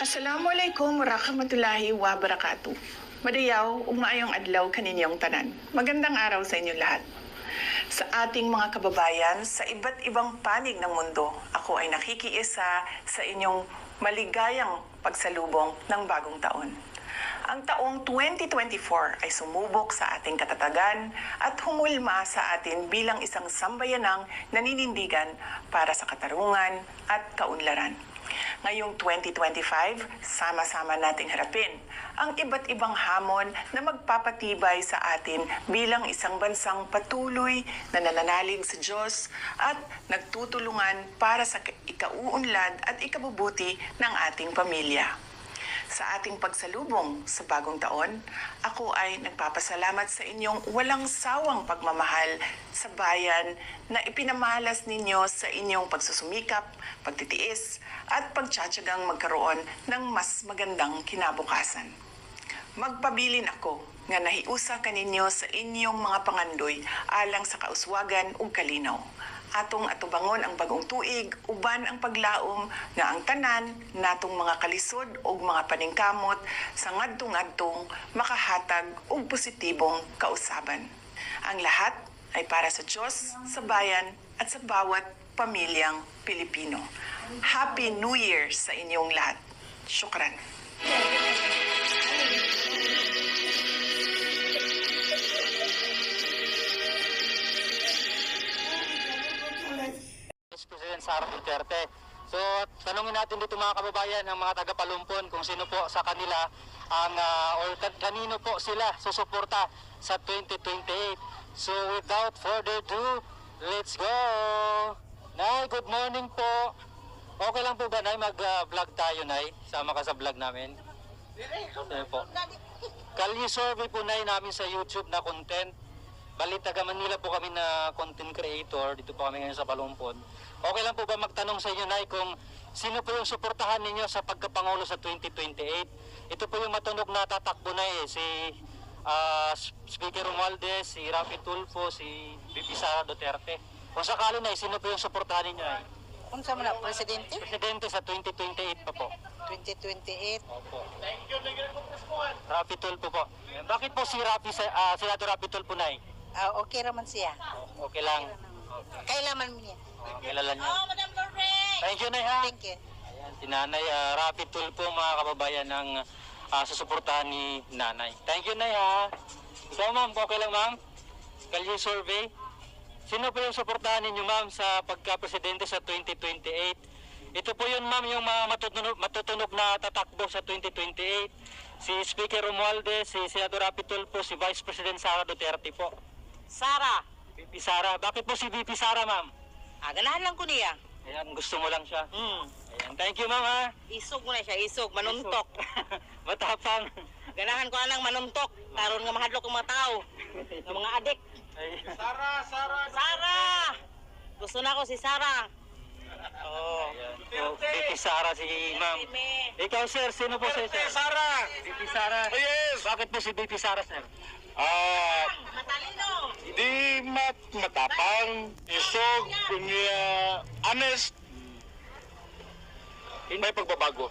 Assalamualaikum warahmatullahi wabarakatuh. Madayaw, ug maayong adlaw kaninyong tanan. Magandang araw sa inyong lahat. Sa ating mga kababayan sa iba't ibang panig ng mundo, ako ay nakikiisa sa inyong maligayang pagsalubong ng bagong taon. Ang taong 2024 ay sumubok sa ating katatagan at humulma sa atin bilang isang sambayanang naninindigan para sa katarungan at kaunlaran. Ngayong 2025, sama-sama nating harapin ang iba't ibang hamon na magpapatibay sa atin bilang isang bansang patuloy na nananalig sa Diyos at nagtutulungan para sa ikauunlad at ikabubuti ng ating pamilya. Sa ating pagsalubong sa bagong taon, ako ay nagpapasalamat sa inyong walang sawang pagmamahal sa bayan na ipinamalas ninyo sa inyong pagsusumikap, pagtitiis, at pagtsatsagang magkaroon ng mas magandang kinabukasan. Magpabilin ako nga nahiusa kaninyo sa inyong mga pangandoy alang sa kauswagan ug kalinaw. Atong atubangon ang bagong tuig, uban ang paglaom nga ang tanan natong mga kalisod ug mga paningkamot sa ngadtong-ngadtong makahatag og positibong kausaban. Ang lahat ay para sa Diyos, sa bayan at sa bawat pamilyang Pilipino. Happy New Year sa inyong lahat. Syukran. President Sara Duterte. So, tanungin natin dito mga kababayan, ang mga taga-Palumpon, kung sino po sa kanila ang kanino po sila susuporta sa 2028. So, without further ado, let's go! Nay, good morning po. Okay lang po ba, Nay, mag-vlog tayo, Nay? Sama ka sa vlog namin. Po. Kalye survey po, Nay, namin sa YouTube na content. Bali, taga Manila po kami na content creator. Dito po kami ngayon sa Palumpon. Okay lang po ba magtanong sa inyo, Nay, kung sino po yung suportahan ninyo sa pagkapangulo sa 2028? Ito po yung matunog na tatakbo na si Speaker Romualdez, si Raffy Tulfo, si VP Sara Duterte. Kung sakali, Nay, sino po yung suportahan ninyo, Nay? Kung sa mga presidente? Presidente sa 2028 pa po. 2028. Opo. Raffy Tulfo po. Bakit po si Senador Raffy Tulfo, Nay? Okay raman siya. Okay lang. Kailaman mo niya. Kilala niyo. Oh, Madam Lorraine! Thank you, Nay, ha? Thank you. Ayan, si Nanay Raffy Tulfo, mga kababayan, ng susuportahan ni Nanay. Thank you, Nay, ha? Ikaw, ma'am, okay lang, ma'am? Kalye survey. Sino po yung suportahan ninyo, ma'am, sa pagka-presidente sa 2028? Ito po yun, ma'am, yung mga matutunog na tatakbo sa 2028. Si Speaker Romualdez, si Senador Raffy Tulfo, si Vice President Sara Duterte po. Sara! VP Sara. Bakit po si VP Sara, ma'am? Ganahan lang ko niya. Ayan, gusto mo lang siya. Ayan, thank you, ma'am, ha? Isog mo na siya, isog, manuntok. Matapang. Ganahan ko anang manuntok. Karon nga mahadlok ang mga tao. Ng mga adik. Sara! Gusto na ko si Sara. Oh. So, VP Sara si ma'am. Ikaw, sir, sino po sir? Sara! VP Sara. Oh, yes! Bakit po si VP Sara, sir? Matalino! Di matapang, isog, honest, may pagbabago.